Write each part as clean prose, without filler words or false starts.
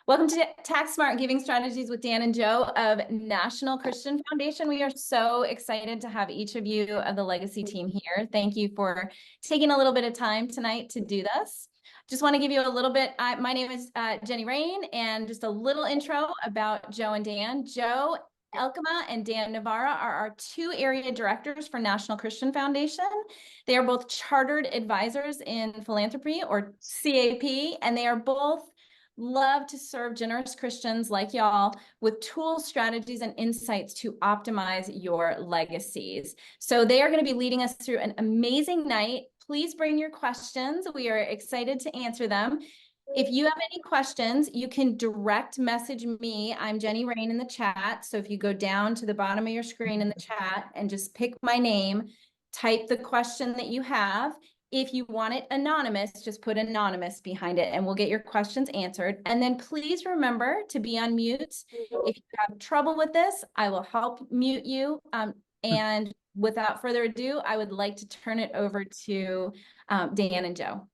Welcome to Tax Smart Giving Strategies with Dan and Joe of National Christian Foundation. We are so excited to have each of you of the Legacy team here. Thank you for taking a little bit of time tonight to do this. Just want to give you a little bit. My name is Jenny Rain, and just a little intro about Joe and Dan. Joe Eelkema and Dan Navarra are our two area directors for National Christian Foundation. They are both chartered advisors in philanthropy, or CAP, and they are both love to serve generous Christians like y'all with tools, strategies, and insights to optimize your legacies. So they are going to be leading us through an amazing night. Please bring your questions. We are excited to answer them. If you have any questions, you can direct message me. I'm Jenny Rain in the chat. So if you go down to the bottom of your screen in the chat and just pick my name, type the question that you have. If you want it anonymous, just put anonymous behind it and we'll get your questions answered. And then please remember to be on mute. If you have trouble with this, I will help mute you. And without further ado, I would like to turn it over to Dan and Joe.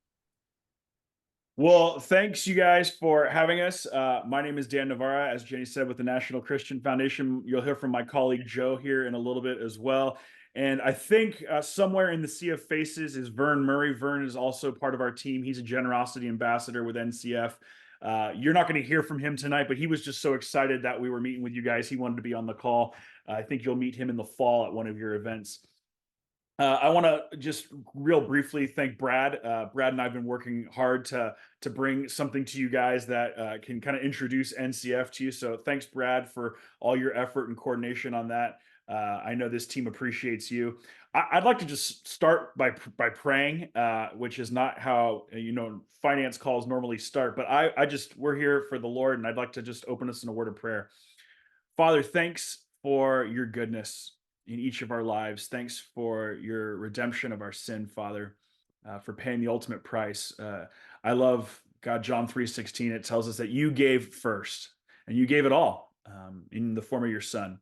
Well, thanks you guys for having us. My name is Dan Navarra, as Jenny said, with the National Christian Foundation. You'll hear from my colleague Joe here in a little bit as well. And I think somewhere in the sea of faces is Vern Murray. Vern is also part of our team. He's a generosity ambassador with NCF. You're not going to hear from him tonight, but he was just so excited that we were meeting with you guys. He wanted to be on the call. I think you'll meet him in the fall at one of your events. I want to just real briefly thank Brad. Brad and I have been working hard to bring something to you guys that can kind of introduce NCF to you. So thanks, Brad, for all your effort and coordination on that. I know this team appreciates you. I'd like to just start by praying, which is not how finance calls normally start. But we're here for the Lord, and I'd like to just open us in a word of prayer. Father, thanks for your goodness in each of our lives. Thanks for your redemption of our sin, Father, for paying the ultimate price. I love God, John 3:16. It tells us that you gave first, and you gave it all in the form of your Son.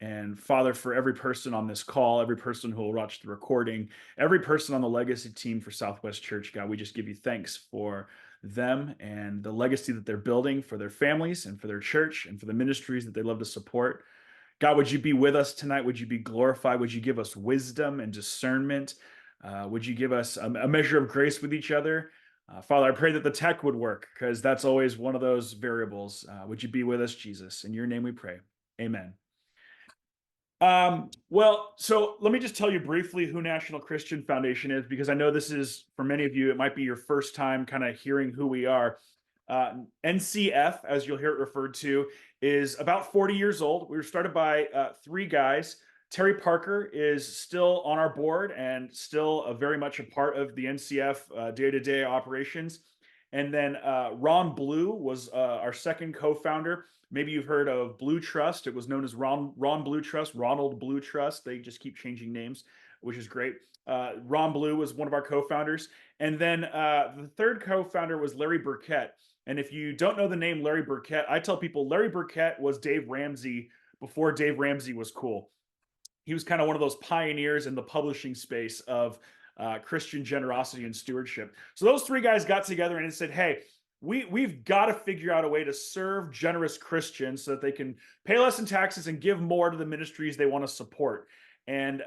And Father, for every person on this call, every person who will watch the recording, every person on the legacy team for Southwest Church, God, we just give you thanks for them and the legacy that they're building for their families and for their church and for the ministries that they love to support. God, would you be with us tonight? Would you be glorified? Would you give us wisdom and discernment? Would you give us a measure of grace with each other? Father, I pray that the tech would work, because that's always one of those variables. Would you be with us, Jesus? In your name we pray. Amen. Well, so let me just tell you briefly who National Christian Foundation is, because I know this is, for many of you, it might be your first time kind of hearing who we are. NCF, as you'll hear it referred to, is about 40 years old. We were started by three guys. Terry Parker is still on our board and still very much a part of the NCF day-to-day operations. And then Ron Blue was our second co-founder. Maybe you've heard of Blue Trust. It was known as Ron Blue Trust, Ronald Blue Trust. They just keep changing names, which is great. Ron Blue was one of our co-founders. And then the third co-founder was Larry Burkett. And if you don't know the name Larry Burkett, I tell people Larry Burkett was Dave Ramsey before Dave Ramsey was cool. He was kind of one of those pioneers in the publishing space of Christian generosity and stewardship. So those three guys got together and said, hey, we've got to figure out a way to serve generous Christians so that they can pay less in taxes and give more to the ministries they want to support. And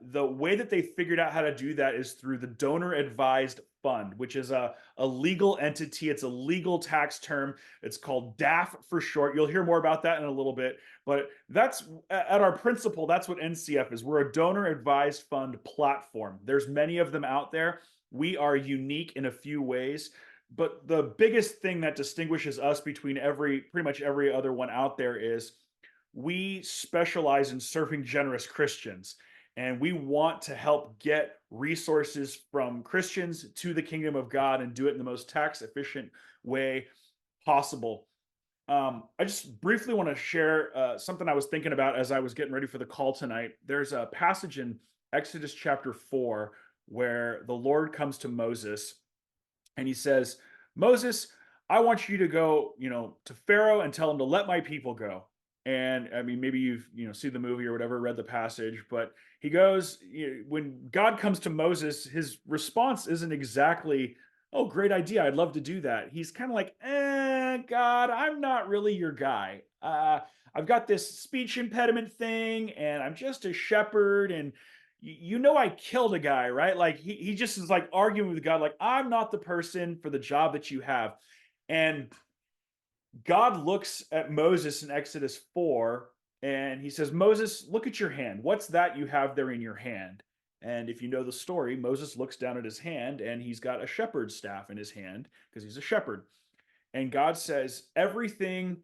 the way that they figured out how to do that is through the Donor Advised Fund, which is a legal entity. It's a legal tax term. It's called DAF for short. You'll hear more about that in a little bit. But that's at our principle, that's what NCF is. We're a Donor Advised Fund platform. There's many of them out there. We are unique in a few ways. But the biggest thing that distinguishes us between pretty much every other one out there is we specialize in serving generous Christians, and we want to help get resources from Christians to the kingdom of God and do it in the most tax efficient way possible. I just briefly want to share something I was thinking about as I was getting ready for the call tonight. There's a passage in Exodus chapter 4 where the Lord comes to Moses and he says, Moses, I want you to go, to Pharaoh and tell him to let my people go. And I mean, maybe you've, seen the movie or whatever, read the passage, but he goes, when God comes to Moses, his response isn't exactly, oh, great idea, I'd love to do that. He's kind of like, God, I'm not really your guy. I've got this speech impediment thing, and I'm just a shepherd, and you know I killed a guy, right? Like he just is like arguing with God, like, I'm not the person for the job that you have. And God looks at Moses in Exodus 4 and he says, Moses, look at your hand. What's that you have there in your hand? And if you know the story, Moses looks down at his hand and he's got a shepherd's staff in his hand because he's a shepherd. And God says, everything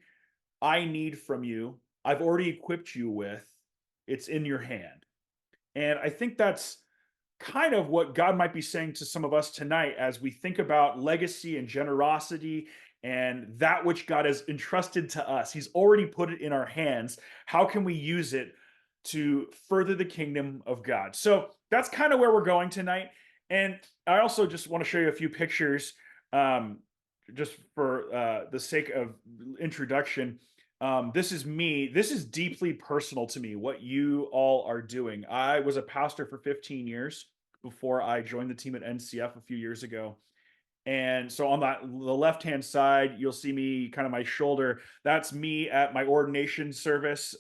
I need from you, I've already equipped you with, it's in your hand. And I think that's kind of what God might be saying to some of us tonight as we think about legacy and generosity and that which God has entrusted to us. He's already put it in our hands. How can we use it to further the kingdom of God? So that's kind of where we're going tonight. And I also just want to show you a few pictures just for the sake of introduction. This is me. This is deeply personal to me, what you all are doing. I was a pastor for 15 years before I joined the team at NCF a few years ago. And so on the left-hand side, you'll see me kind of my shoulder. That's me at my ordination service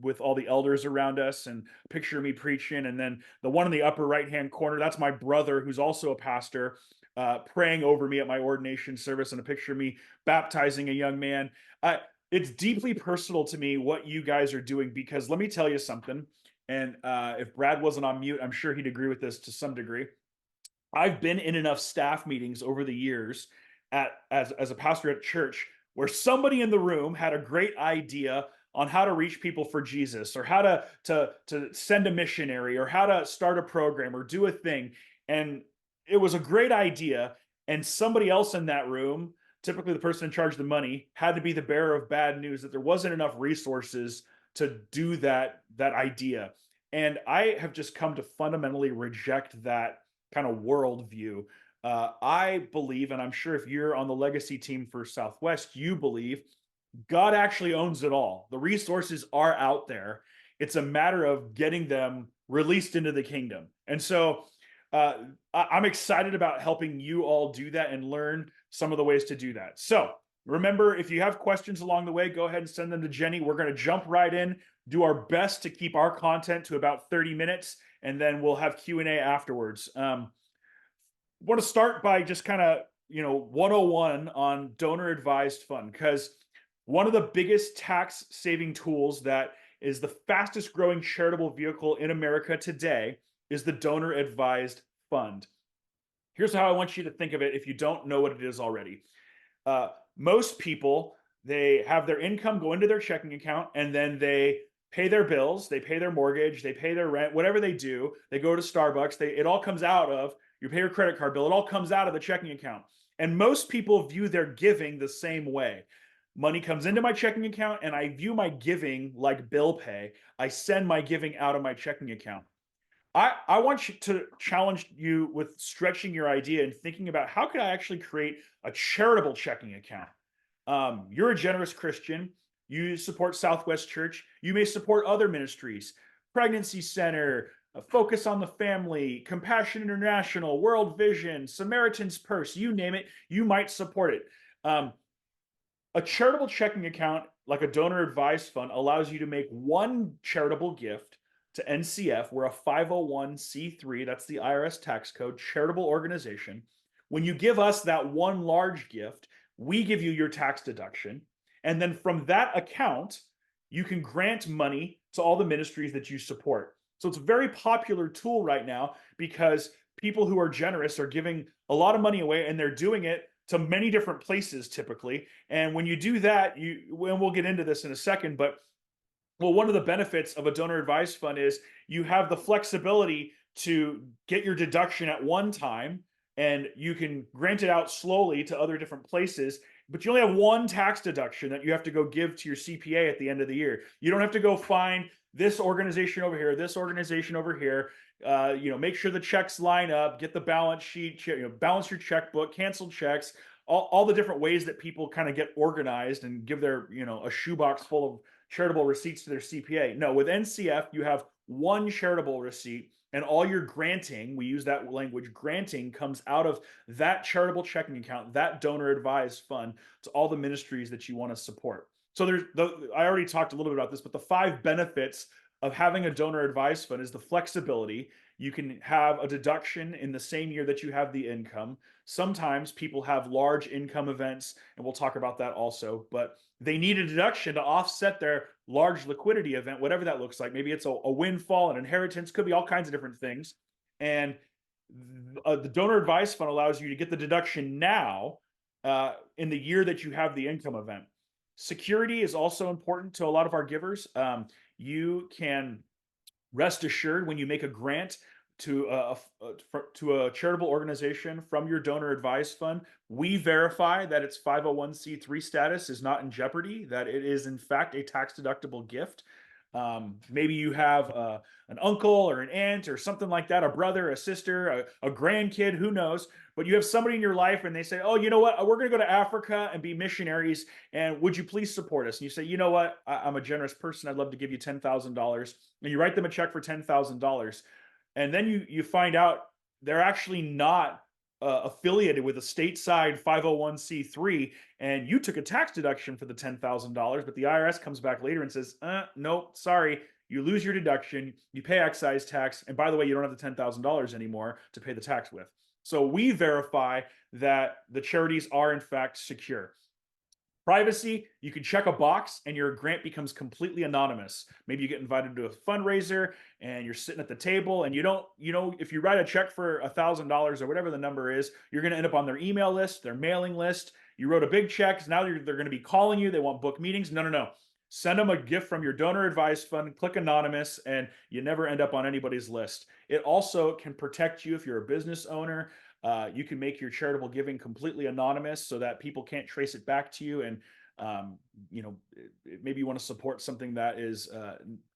with all the elders around us and picture me preaching. And then the one in the upper right-hand corner, that's my brother who's also a pastor praying over me at my ordination service, and a picture of me baptizing a young man. It's deeply personal to me what you guys are doing, because let me tell you something. And if Brad wasn't on mute, I'm sure he'd agree with this to some degree. I've been in enough staff meetings over the years as a pastor at church where somebody in the room had a great idea on how to reach people for Jesus, or how to send a missionary, or how to start a program or do a thing. And it was a great idea. And somebody else in that room, typically the person in charge of the money, had to be the bearer of bad news that there wasn't enough resources to do that idea. And I have just come to fundamentally reject that kind of worldview. I believe, and I'm sure if you're on the legacy team for Southwest, you believe God actually owns it all. The resources are out there. It's a matter of getting them released into the kingdom. And so I'm excited about helping you all do that and learn some of the ways to do that. So remember, if you have questions along the way, go ahead and send them to Jenny. We're going to jump right in, do our best to keep our content to about 30 minutes, and then we'll have Q&A afterwards. Want to start by just kind of, 101 on donor advised fund, because one of the biggest tax saving tools that is the fastest growing charitable vehicle in America today is the donor advised fund. Here's how I want you to think of it if you don't know what it is already. Most people, they have their income go into their checking account, and then they pay their bills, they pay their mortgage, they pay their rent, whatever they do, they go to Starbucks, it all comes out of, you pay your credit card bill, it all comes out of the checking account. And most people view their giving the same way. Money comes into my checking account, and I view my giving like bill pay. I send my giving out of my checking account. I want you to challenge you with stretching your idea and thinking about, how could I actually create a charitable checking account? You're a generous Christian. You support Southwest Church. You may support other ministries, Pregnancy Center, Focus on the Family, Compassion International, World Vision, Samaritan's Purse, you name it, you might support it. A charitable checking account, like a donor advised fund, allows you to make one charitable gift to NCF. We're a 501c3, that's the IRS tax code, charitable organization. When you give us that one large gift, we give you your tax deduction. And then from that account, you can grant money to all the ministries that you support. So it's a very popular tool right now, because people who are generous are giving a lot of money away, and they're doing it to many different places typically. And when you do that, and we'll get into this in a second, but one of the benefits of a donor advised fund is you have the flexibility to get your deduction at one time, and you can grant it out slowly to other different places. But you only have one tax deduction that you have to go give to your CPA at the end of the year. You don't have to go find this organization over here, this organization over here. Make sure the checks line up, get the balance sheet, balance your checkbook, cancel checks, all the different ways that people kind of get organized and give their, a shoebox full of charitable receipts to their CPA. No, with NCF, you have one charitable receipt And all your granting, we use that language, granting comes out of that charitable checking account, that donor advised fund to all the ministries that you want to support. So I already talked a little bit about this, but the 5 benefits of having a donor advised fund is the flexibility. You can have a deduction in the same year that you have the income. Sometimes people have large income events, and we'll talk about that also, but they need a deduction to offset their large liquidity event, whatever that looks like. Maybe it's a windfall, an inheritance, could be all kinds of different things. And the donor advised fund allows you to get the deduction now in the year that you have the income event. Security is also important to a lot of our givers. You can rest assured when you make a grant to a charitable organization from your donor advised fund, we verify that its 501c3 status is not in jeopardy, that it is in fact a tax deductible gift. Maybe you have an uncle or an aunt or something like that, a brother, a sister, a grandkid, who knows, but you have somebody in your life and they say, oh, you know what, we're going to go to Africa and be missionaries, and would you please support us? And you say, you know what, I'm a generous person, I'd love to give you $10,000. And you write them a check for $10,000. And then you find out they're actually not affiliated with a stateside 501c3, and you took a tax deduction for the $10,000, but the IRS comes back later and says, nope, sorry, you lose your deduction, you pay excise tax, and by the way, you don't have the $10,000 anymore to pay the tax with. So we verify that the charities are in fact secure. Privacy, you can check a box and your grant becomes completely anonymous. Maybe you get invited to a fundraiser and you're sitting at the table and you don't, if you write a check for $1,000 or whatever the number is, you're going to end up on their email list, their mailing list. You wrote a big check, so now they're going to be calling you. They want book meetings. No. Send them a gift from your donor advised fund, click anonymous, and you never end up on anybody's list. It also can protect you if you're a business owner. You can make your charitable giving completely anonymous so that people can't trace it back to you. And, maybe you want to support something that is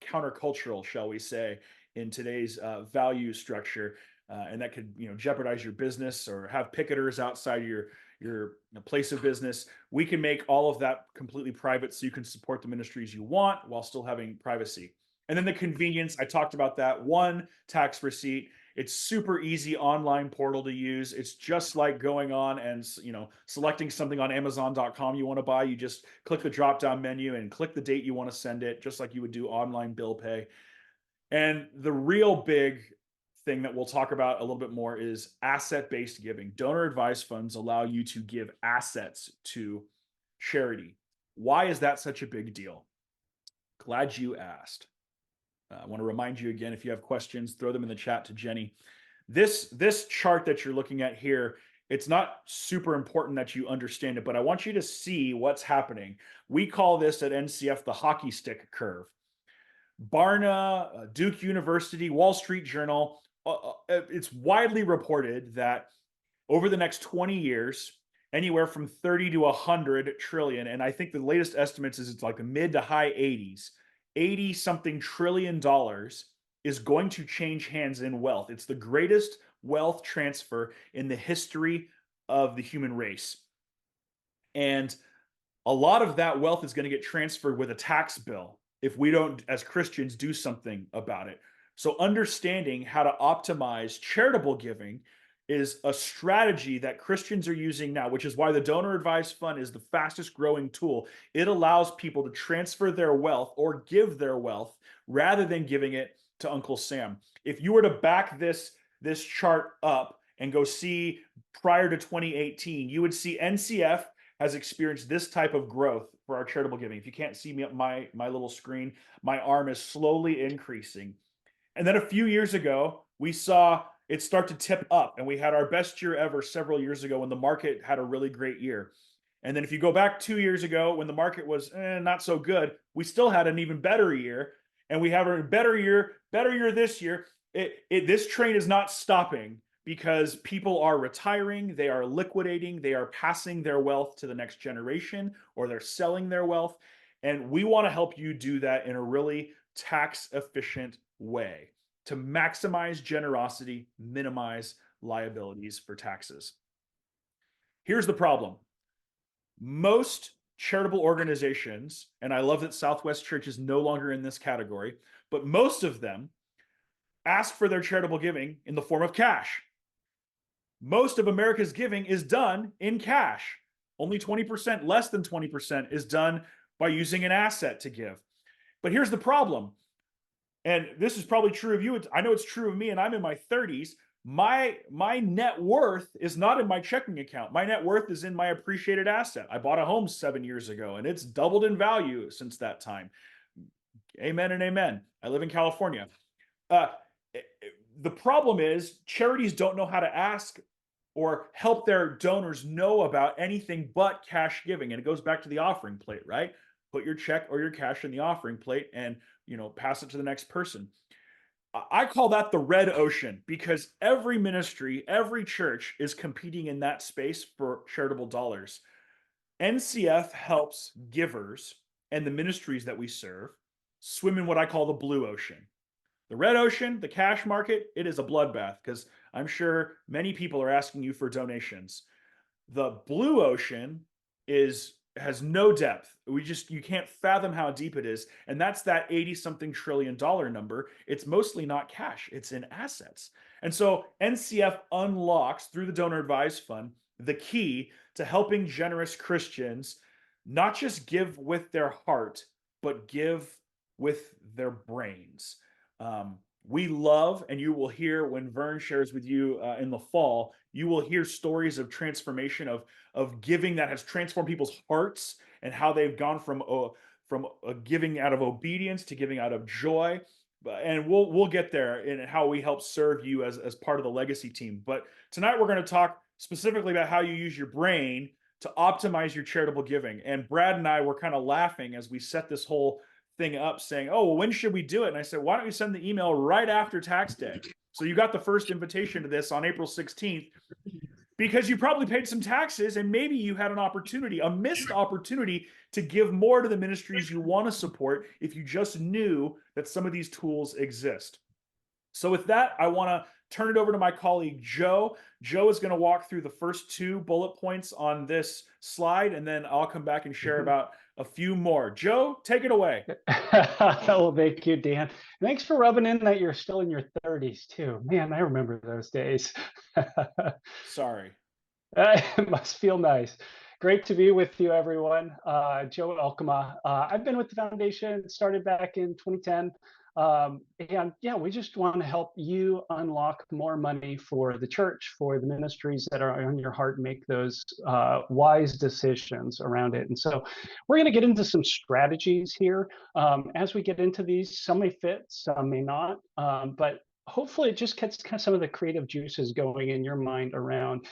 countercultural, shall we say, in today's value structure. And that could, jeopardize your business or have picketers outside your place of business. We can make all of that completely private so you can support the ministries you want while still having privacy. And then the convenience, I talked about that. One tax receipt. It's super easy online portal to use. It's just like going on and, selecting something on Amazon.com you want to buy. You just click the drop-down menu and click the date you want to send it, just like you would do online bill pay. And the real big thing that we'll talk about a little bit more is asset-based giving. Donor advised funds allow you to give assets to charity. Why is that such a big deal? Glad you asked. I want to remind you again, if you have questions, throw them in the chat to Jenny. This chart that you're looking at here, it's not super important that you understand it, but I want you to see what's happening. We call this at NCF the hockey stick curve. Barna, Duke University, Wall Street Journal, it's widely reported that over the next 20 years, anywhere from 30 to 100 trillion, and I think the latest estimates is it's like the mid to high 80s, 80 something trillion dollars is going to change hands in wealth. It's the greatest wealth transfer in the history of the human race. And a lot of that wealth is going to get transferred with a tax bill if we don't, as Christians, do something about it. So understanding how to optimize charitable giving is a strategy that Christians are using now, which is why the donor advised fund is the fastest growing tool. It allows people to transfer their wealth or give their wealth rather than giving it to Uncle Sam. If you were to back this chart up and go see prior to 2018, you would see NCF has experienced this type of growth for our charitable giving. If you can't see me up my little screen, my arm is slowly increasing. And then a few years ago, we saw it start to tip up, and we had our best year ever several years ago when the market had a really great year. And then if you go back 2 years ago when the market was not so good, we still had an even better year, and we have a better year this year. This train is not stopping because people are retiring, they are liquidating, they are passing their wealth to the next generation, or they're selling their wealth. And we want to help you do that in a really tax efficient way to maximize generosity, minimize liabilities for taxes. Here's the problem. Most charitable organizations, and I love that Southwest Church is no longer in this category, but most of them ask for their charitable giving in the form of cash. Most of America's giving is done in cash. Only 20%, less than 20% is done by using an asset to give. But here's the problem. And this is probably true of you. I know it's true of me, and I'm in my 30s. My net worth is not in my checking account. My net worth is in my appreciated asset. I bought a home 7 years ago, and it's doubled in value since that time. Amen and amen. I live in California. The problem is charities don't know how to ask or help their donors know about anything but cash giving. And it goes back to the offering plate, right? Put your check or your cash in the offering plate and, pass it to the next person. I call that the red ocean, because every ministry, every church is competing in that space for charitable dollars. NCF helps givers and the ministries that we serve swim in what I call the blue ocean. The red ocean, the cash market, it is a bloodbath, because I'm sure many people are asking you for donations. The blue ocean has no depth. You can't fathom how deep it is. And that's that 80 something trillion dollar number. It's mostly not cash, it's in assets. And so NCF unlocks, through the Donor Advised Fund, the key to helping generous Christians not just give with their heart, but give with their brains. We love, and you will hear when Vern shares with you in the fall, you will hear stories of transformation, of giving that has transformed people's hearts, and how they've gone from giving out of obedience to giving out of joy. And we'll get there in how we help serve you as part of the legacy team. But tonight we're going to talk specifically about how you use your brain to optimize your charitable giving. And Brad and I were kind of laughing as we set this whole thing up, saying, oh, well, when should we do it? And I said, why don't you send the email right after tax day? So you got the first invitation to this on April 16th, because you probably paid some taxes, and maybe you had an opportunity, a missed opportunity, to give more to the ministries you want to support if you just knew that some of these tools exist. So with that, I want to turn it over to my colleague, Joe. Joe is going to walk through the first 2 bullet points on this slide, and then I'll come back and share about a few more. Joe, take it away. Well, thank you, Dan. Thanks for rubbing in that you're still in your 30s too. Man, I remember those days. Sorry. It must feel nice. Great to be with you, everyone. Joe Eelkema. I've been with the foundation, started back in 2010. And yeah, we just want to help you unlock more money for the church, for the ministries that are on your heart, and make those wise decisions around it. And so we're going to get into some strategies here. As we get into these, some may fit, some may not, but hopefully it just gets kind of some of the creative juices going in your mind around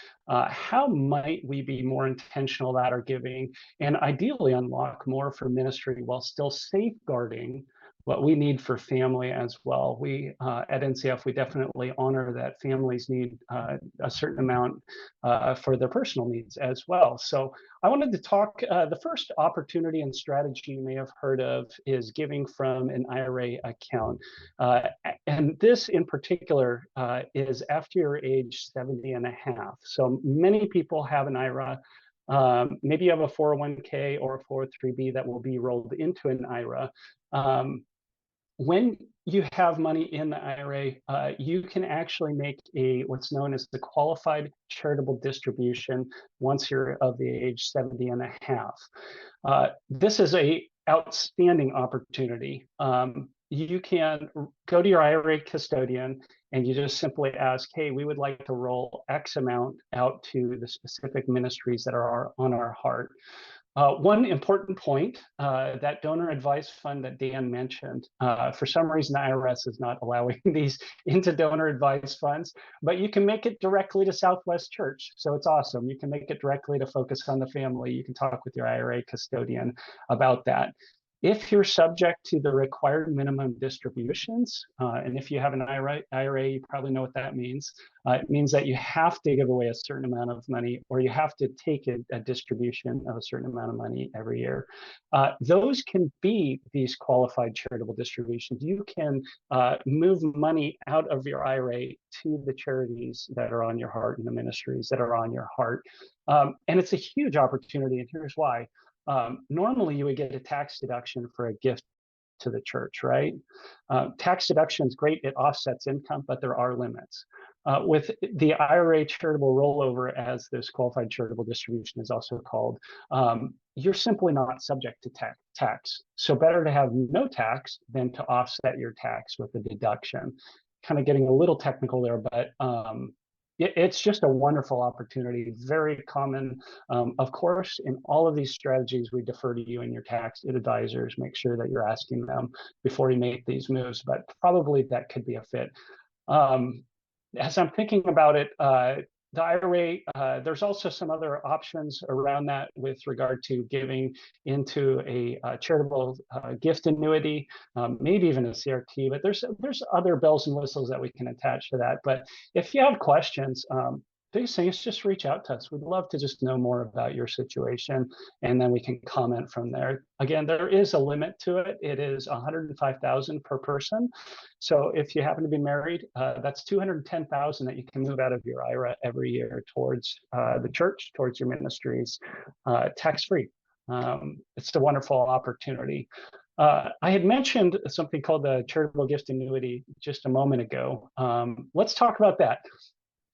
how might we be more intentional about our giving, and ideally unlock more for ministry while still safeguarding what we need for family as well. We at NCF, we definitely honor that families need a certain amount for their personal needs as well. So I wanted to talk, the first opportunity and strategy you may have heard of is giving from an IRA account. And this in particular is after you're age 70 and a half. So many people have an IRA. Maybe you have a 401k or a 403b that will be rolled into an IRA. When you have money in the IRA, you can actually make what's known as the qualified charitable distribution once you're of the age 70 and a half. This is a outstanding opportunity. You can go to your IRA custodian and you just simply ask, hey, we would like to roll X amount out to the specific ministries that are on our heart. One important point, that donor advised fund that Dan mentioned, for some reason the IRS is not allowing these into donor advised funds, but you can make it directly to Southwest Church. So it's awesome. You can make it directly to Focus on the Family. You can talk with your IRA custodian about that. If you're subject to the required minimum distributions, and if you have an IRA, you probably know what that means. It means that you have to give away a certain amount of money, or you have to take a distribution of a certain amount of money every year. Those can be these qualified charitable distributions. You can move money out of your IRA to the charities that are on your heart and the ministries that are on your heart. And it's a huge opportunity, and here's why. Normally, you would get a tax deduction for a gift to the church, right? Tax deduction is great. It offsets income, but there are limits. With the IRA charitable rollover, as this qualified charitable distribution is also called, you're simply not subject to tax. So better to have no tax than to offset your tax with a deduction. Kind of getting a little technical there, but it's just a wonderful opportunity, very common. Of course, in all of these strategies, we defer to you and your tax advisors. Make sure that you're asking them before you make these moves, but probably that could be a fit. As I'm thinking about it, the IRA, there's also some other options around that with regard to giving into a charitable gift annuity, maybe even a CRT, but there's other bells and whistles that we can attach to that. But if you have questions, biggest thing is just reach out to us. We'd love to just know more about your situation, and then we can comment from there. Again, there is a limit to it. It is $105,000 per person. So if you happen to be married, that's $210,000 that you can move out of your IRA every year towards the church, towards your ministries, tax-free. It's a wonderful opportunity. I had mentioned something called the charitable gift annuity just a moment ago. Let's talk about that.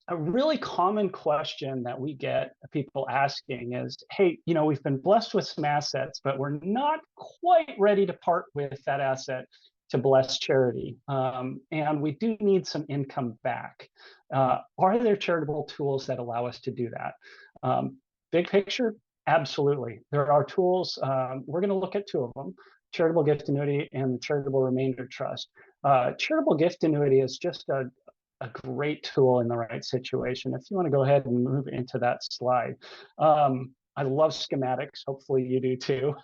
A really common question that we get people asking is, hey, we've been blessed with some assets, but we're not quite ready to part with that asset to bless charity. And we do need some income back. Are there charitable tools that allow us to do that? Big picture, absolutely. There are tools. We're going to look at two of them, charitable gift annuity and the charitable remainder trust. Charitable gift annuity is just a great tool in the right situation. If you want to go ahead and move into that slide. I love schematics. Hopefully you do too.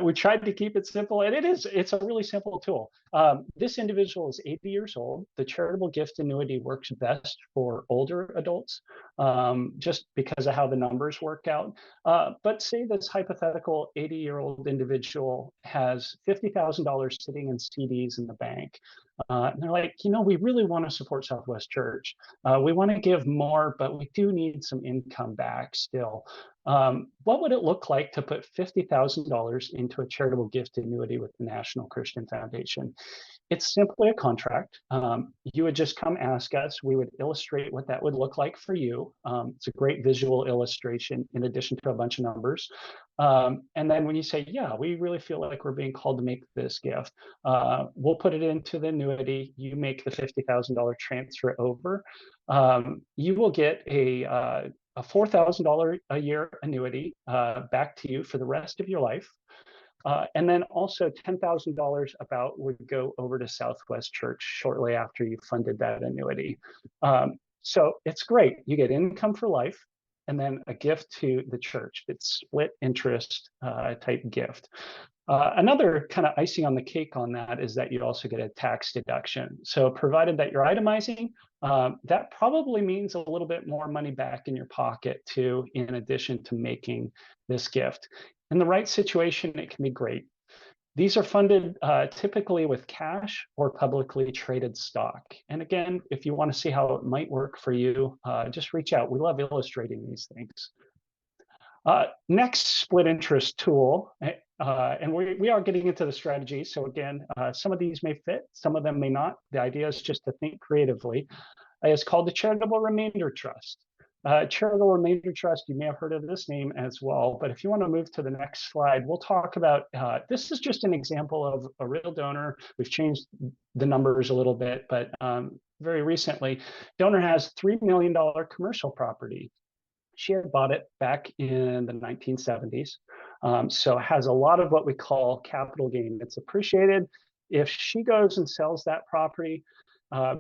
We tried to keep it simple, and it's a really simple tool. This individual is 80 years old. The charitable gift annuity works best for older adults, just because of how the numbers work out. But say this hypothetical 80-year-old individual has $50,000 sitting in CDs in the bank. And they're like, we really want to support Southwest Church. We want to give more, but we do need some income back still. What would it look like to put $50,000 into a charitable gift annuity with the National Christian Foundation? It's simply a contract. You would just come ask us. We would illustrate what that would look like for you. It's a great visual illustration in addition to a bunch of numbers. And then when you say, yeah, we really feel like we're being called to make this gift, we'll put it into the annuity. You make the $50,000 transfer over. You will get a $4,000 a year annuity back to you for the rest of your life. And then also $10,000 about would go over to Southwest Church shortly after you funded that annuity. So it's great. You get income for life and then a gift to the church. It's split interest type gift. Another kind of icing on the cake on that is that you also get a tax deduction. So provided that you're itemizing, that probably means a little bit more money back in your pocket too, in addition to making this gift. In the right situation, it can be great. These are funded typically with cash or publicly traded stock. And again, if you want to see how it might work for you, just reach out. We love illustrating these things. Next split interest tool, and we are getting into the strategy. So again, some of these may fit, some of them may not. The idea is just to think creatively. It's called the Charitable Remainder Trust. Charitable Remainder Trust, you may have heard of this name as well, but if you want to move to the next slide, we'll talk about, this is just an example of a real donor. We've changed the numbers a little bit, but very recently, donor has $3 million commercial property. She had bought it back in the 1970s, so has a lot of what we call capital gain. It's appreciated. If she goes and sells that property,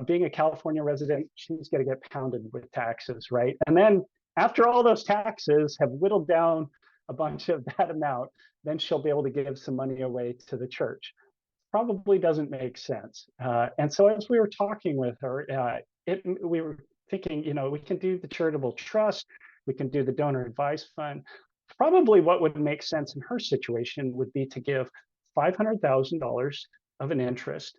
being a California resident, she's going to get pounded with taxes, right? And then after all those taxes have whittled down a bunch of that amount, then she'll be able to give some money away to the church. Probably doesn't make sense. And so as we were talking with her, we were thinking, we can do the charitable trust, we can do the donor advised fund. Probably what would make sense in her situation would be to give $500,000 of an interest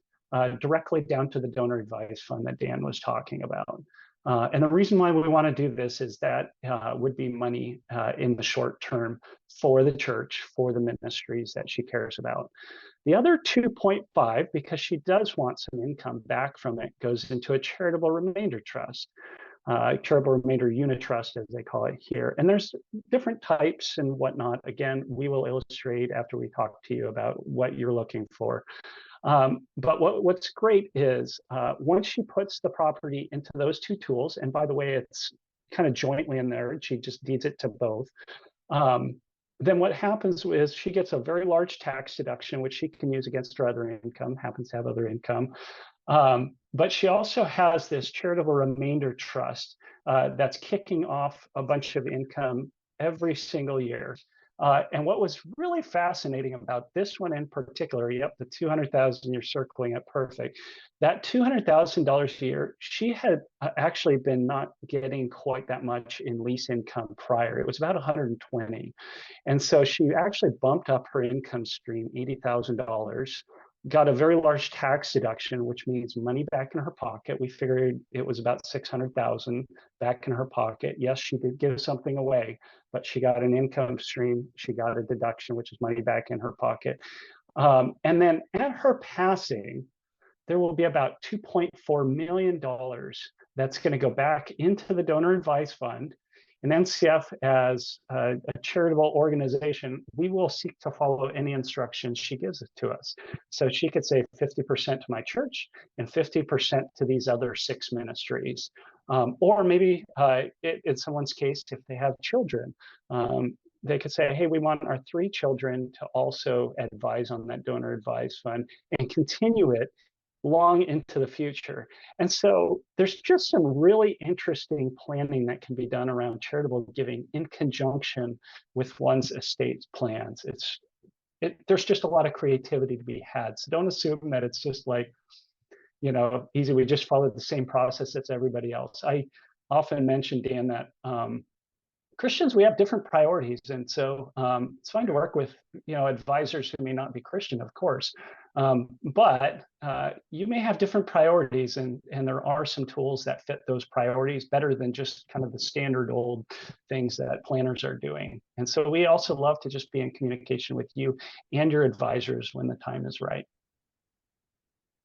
directly down to the donor advised fund that Dan was talking about. And the reason why we want to do this is that would be money in the short term for the church, for the ministries that she cares about. The other 2.5, because she does want some income back from it, goes into a charitable remainder trust, charitable remainder unit trust, as they call it here. And there's different types and whatnot. Again, we will illustrate after we talk to you about what you're looking for. But what's great is once she puts the property into those two tools, and by the way, it's kind of jointly in there, she just deeds it to both. Then what happens is she gets a very large tax deduction, which she can use against her other income, happens to have other income. But she also has this charitable remainder trust that's kicking off a bunch of income every single year. And what was really fascinating about this one in particular, yep, the 200,000, you're circling it perfect. That $200,000 a year, she had actually been not getting quite that much in lease income prior. It was about 120. And so she actually bumped up her income stream, $80,000, got a very large tax deduction, which means money back in her pocket. We figured it was about 600,000 back in her pocket. Yes, she did give something away, but she got an income stream. She got a deduction, which is money back in her pocket. And then at her passing, there will be about $2.4 million that's going to go back into the donor advised fund. And NCF, as a charitable organization, we will seek to follow any instructions she gives to us. So she could say 50% to my church and 50% to these other 6 ministries. Or maybe in someone's case, if they have children, they could say, hey, we want our 3 children to also advise on that donor advised fund and continue it long into the future. And so there's just some really interesting planning that can be done around charitable giving in conjunction with one's estate plans. There's just a lot of creativity to be had. So don't assume that it's just like, easy. We just follow the same process as everybody else. I often mention, Dan, that Christians, we have different priorities. And so it's fine to work with, advisors who may not be Christian, of course. But you may have different priorities, and there are some tools that fit those priorities better than just kind of the standard old things that planners are doing. And so we also love to just be in communication with you and your advisors when the time is right.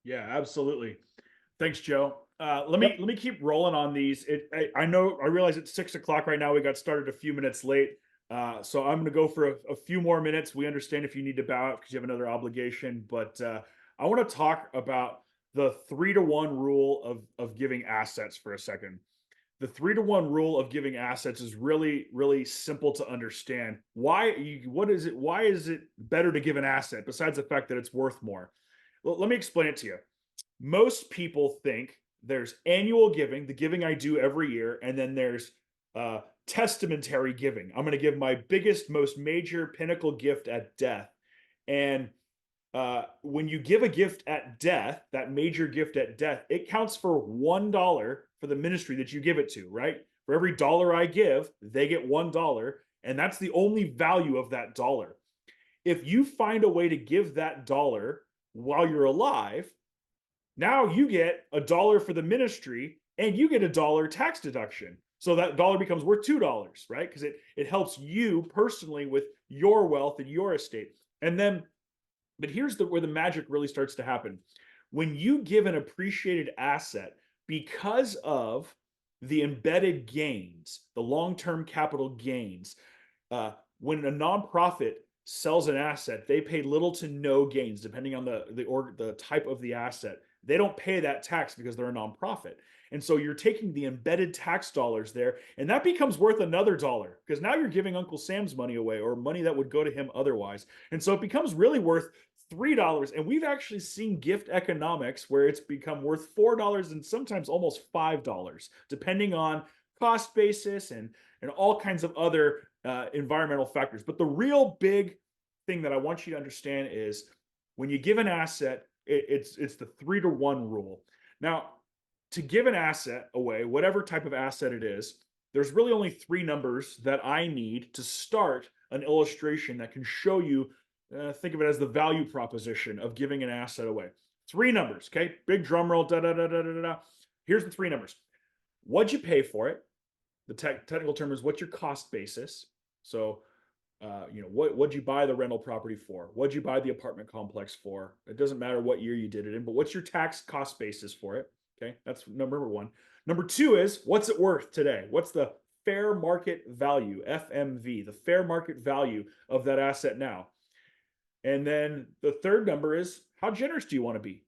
Yeah, absolutely. Thanks, Joe. Let me keep rolling on these. I realize it's 6 o'clock right now. We got started a few minutes late. So I'm going to go for a few more minutes. We understand if you need to bow out because you have another obligation, but I want to talk about the 3-to-1 rule of giving assets for a second. The 3-to-1 rule of giving assets is really, really simple to understand. Why is it better to give an asset besides the fact that it's worth more? Well, let me explain it to you. Most people think there's annual giving, the giving I do every year, and then there's testamentary giving. I'm going to give my biggest, most major pinnacle gift at death. And when you give a gift at death, that major gift at death, it counts for $1 for the ministry that you give it to, right? For every dollar I give, they get $1, and that's the only value of that dollar. If you find a way to give that dollar while you're alive, now you get $1 for the ministry and you get $1 tax deduction. So that dollar becomes worth $2, right? Because it helps you personally with your wealth and your estate. And then, but here's where the magic really starts to happen. When you give an appreciated asset because of the embedded gains, the long-term capital gains, when a nonprofit sells an asset, they pay little to no gains depending on the type of the asset. They don't pay that tax because they're a nonprofit. And so you're taking the embedded tax dollars there, and that becomes worth another dollar because now you're giving Uncle Sam's money away, or money that would go to him otherwise. And so it becomes really worth $3. And we've actually seen gift economics where it's become worth $4 and sometimes almost $5, depending on cost basis and all kinds of other environmental factors. But the real big thing that I want you to understand is when you give an asset, it's the 3-to-1 rule. Now, to give an asset away, whatever type of asset it is, there's really only 3 numbers that I need to start an illustration that can show you, think of it as the value proposition of giving an asset away. 3 numbers, okay? Big drum roll, da da da da da da. Here's the 3 numbers. what'd you pay for it? The technical term is what's your cost basis? So, what'd you buy the rental property for? What'd you buy the apartment complex for? It doesn't matter what year you did it in, but what's your tax cost basis for it? Okay, that's number one. Number two is what's it worth today? What's the fair market value, FMV, the fair market value of that asset now? And then the third number is how generous do you want to be?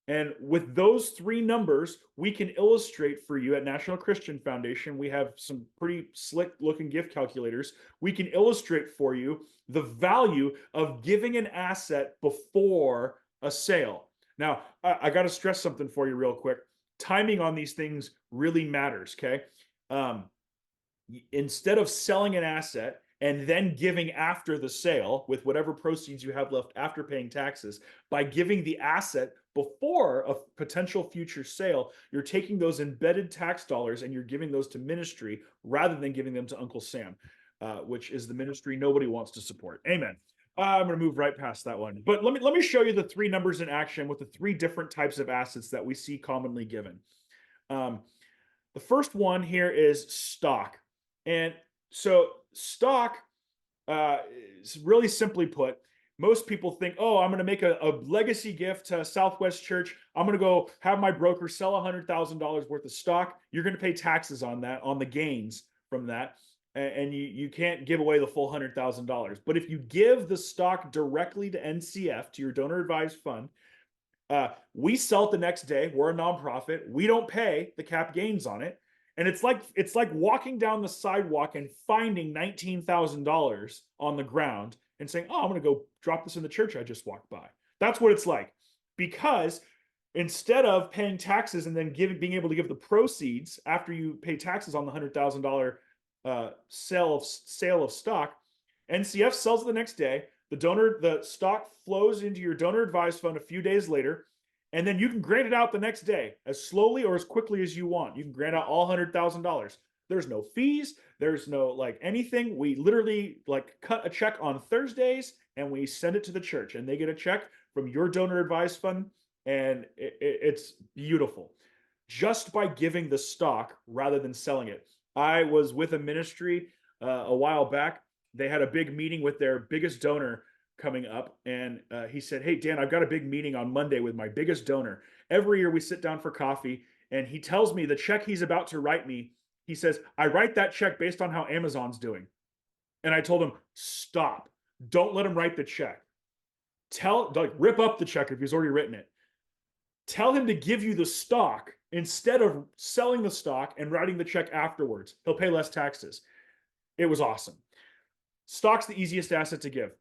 And with those three numbers, we can illustrate for you at National Christian Foundation. We have some pretty slick looking gift calculators. We can illustrate for you the value of giving an asset before a sale. Now, I got to stress something for you real quick. Timing on these things really matters, okay? Instead of selling an asset and then giving after the sale with whatever proceeds you have left after paying taxes, by giving the asset before a potential future sale, you're taking those embedded tax dollars and you're giving those to ministry rather than giving them to Uncle Sam, which is the ministry nobody wants to support. Amen. I'm going to move right past that one. But let me show you the three numbers in action with the three different types of assets that we see commonly given. The first one here is stock. And so stock, is really simply put, most people think, oh, I'm going to make a legacy gift to Southwest Church. I'm going to go have my broker sell $100,000 worth of stock. You're going to pay taxes on that, on the gains from that. And you can't give away the full $100,000. But if you give the stock directly to NCF, to your donor advised fund, we sell it the next day. We're a nonprofit. We don't pay the cap gains on it. And it's like walking down the sidewalk and finding $19,000 on the ground and saying, oh, I'm going to go drop this in the church I just walked by. That's what it's like. Because instead of paying taxes and then being able to give the proceeds after you pay taxes on the $100,000 sale of stock, NCF sells it the next day. The stock flows into your donor advised fund a few days later. And then you can grant it out the next day as slowly or as quickly as you want. You can grant out all $100,000. There's no fees. There's no anything. We literally cut a check on Thursdays and we send it to the church and they get a check from your donor advised fund. And it's beautiful just by giving the stock rather than selling it. I was with a ministry a while back. They had a big meeting with their biggest donor coming up, and he said, hey, Dan, I've got a big meeting on Monday with my biggest donor. Every year we sit down for coffee, and he tells me the check he's about to write me, he says, I write that check based on how Amazon's doing. And I told him, stop. Don't let him write the check. Rip up the check if he's already written it. Tell him to give you the stock instead of selling the stock and writing the check afterwards. He'll pay less taxes. It was awesome. Stock's the easiest asset to give.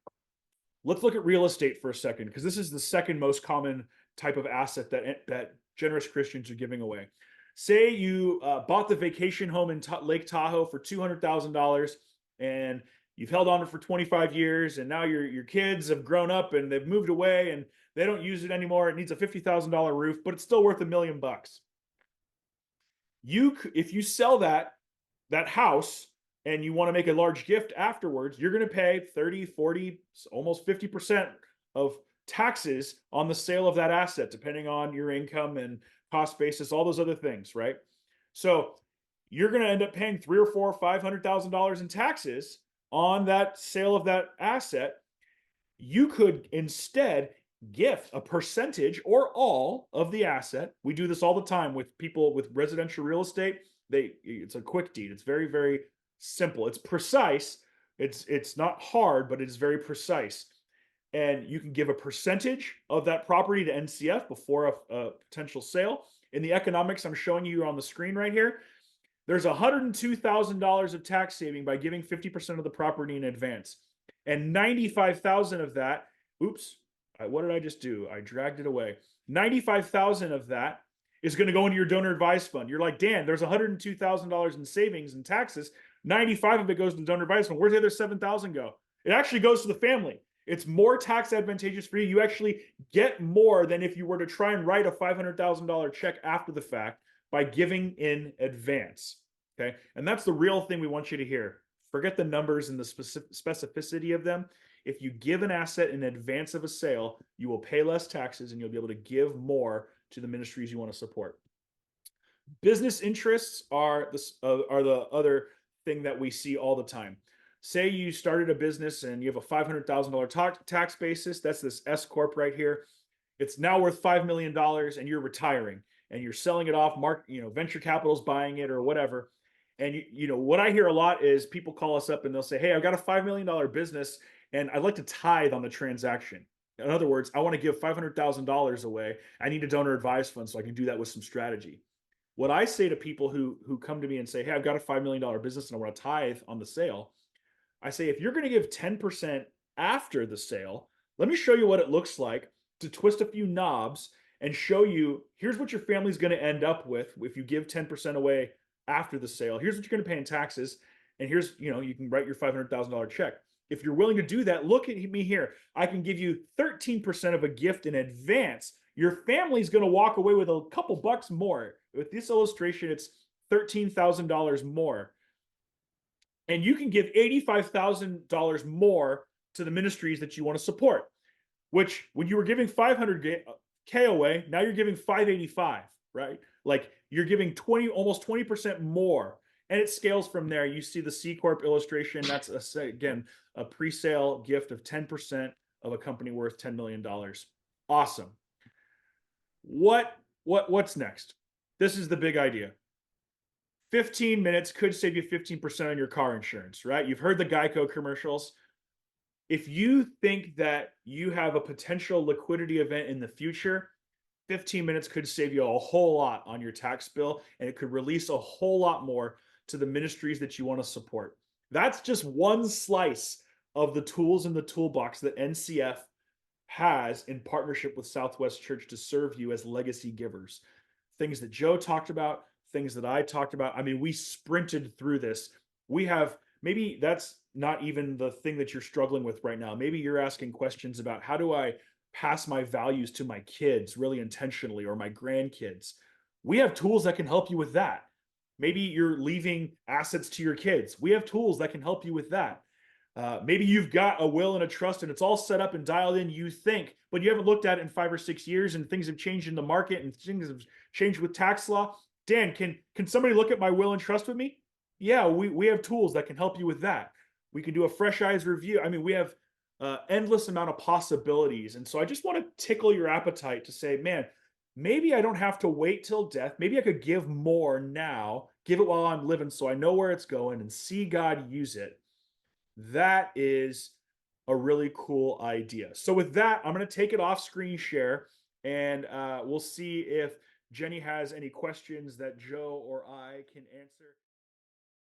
Let's look at real estate for a second, because this is the second most common type of asset that generous Christians are giving away. Say you bought the vacation home in Lake Tahoe for $200,000 and you've held on to it for 25 years, and now your kids have grown up and they've moved away and they don't use it anymore. It needs a $50,000 roof, but it's still worth $1 million. If you sell that house and you want to make a large gift afterwards, you're going to pay 30, 40, almost 50% of taxes on the sale of that asset, depending on your income and cost basis, all those other things, right? So you're going to end up paying $300,000 or $400,000 or $500,000 in taxes on that sale of that asset. You could instead gift a percentage or all of the asset. We do this all the time with people with residential real estate. It's a quick deed. It's very, very simple. It's precise. It's not hard, but it's very precise. And you can give a percentage of that property to NCF before a potential sale. In the economics I'm showing you on the screen right here, there's $102,000 of tax saving by giving 50% of the property in advance. And 95,000 of that, what did I just do? I dragged it away. 95,000 of that is going to go into your donor advised fund. You're like, Dan, there's $102,000 in savings and taxes. 95 of it goes to the donor advised fund. Where's the other 7,000 go? It actually goes to the family. It's more tax advantageous for you. You actually get more than if you were to try and write a $500,000 check after the fact by giving in advance. Okay. And that's the real thing we want you to hear. Forget the numbers and the specificity of them. If you give an asset in advance of a sale, you will pay less taxes and you'll be able to give more to the ministries you want to support. Business interests are the other thing that we see all the time. Say you started a business and you have a $500,000 tax basis. That's this S corp right here. It's now worth $5 million and you're retiring and you're selling it off. Venture capital's buying it or whatever. And what I hear a lot is people call us up and they'll say, "Hey, I've got a $5 million business and I'd like to tithe on the transaction." In other words, I want to give $500,000 away. I need a donor advised fund so I can do that with some strategy. What I say to people who come to me and say, "Hey, I've got a $5 million business and I want to tithe on the sale," I say, if you're going to give 10% after the sale, let me show you what it looks like to twist a few knobs and show you, here's what your family's going to end up with if you give 10% away after the sale. Here's what you're going to pay in taxes. And here's, you can write your $500,000 check. If you're willing to do that, look at me here. I can give you 13% of a gift in advance. Your family's going to walk away with a couple bucks more. With this illustration, it's $13,000 more. And you can give $85,000 more to the ministries that you want to support, which when you were giving $500K away, now you're giving $585, right? Like you're giving almost 20% more. And it scales from there. You see the C Corp illustration. That's, again, a pre-sale gift of 10% of a company worth $10 million. Awesome. What's next? This is the big idea. 15 minutes could save you 15% on your car insurance, right? You've heard the Geico commercials. If you think that you have a potential liquidity event in the future, 15 minutes could save you a whole lot on your tax bill, and it could release a whole lot more to the ministries that you want to support. That's just one slice of the tools in the toolbox that NCF has in partnership with Southwest Church to serve you as legacy givers. Things that Joe talked about, things that I talked about. I mean, we sprinted through this. Maybe that's not even the thing that you're struggling with right now. Maybe you're asking questions about, how do I pass my values to my kids really intentionally, or my grandkids? We have tools that can help you with that. Maybe you're leaving assets to your kids. We have tools that can help you with that. Maybe you've got a will and a trust and it's all set up and dialed in, you think, but you haven't looked at it in 5 or 6 years, and things have changed in the market and things have changed with tax law. Dan, can somebody look at my will and trust with me? Yeah, we have tools that can help you with that. We can do a fresh eyes review. I mean, we have endless amount of possibilities. And so I just want to tickle your appetite to say, man, maybe I don't have to wait till death. Maybe I could give more now, give it while I'm living so I know where it's going and see God use it. That is a really cool idea. So with that, I'm going to take it off screen share, and we'll see if Jenny has any questions that Joe or I can answer.